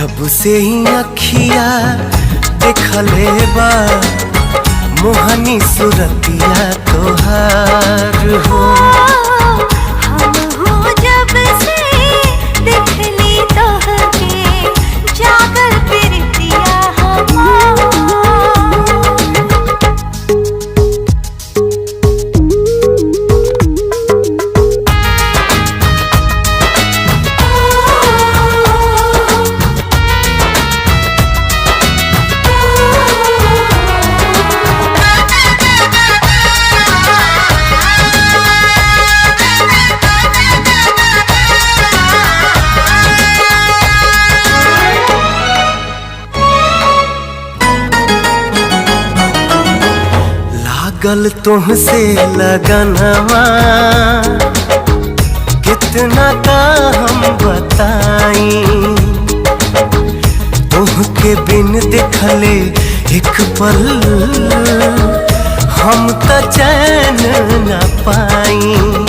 जब से ही अखिया देखले बा मोहनी सुरतिया तोहार हो। हम हो जब से देखली तोहके जागल प्रीतिया गल तुमसे लगनवा कितना का हम बताई, तुमके बिन देखले एक पल हम त चैन न पाई।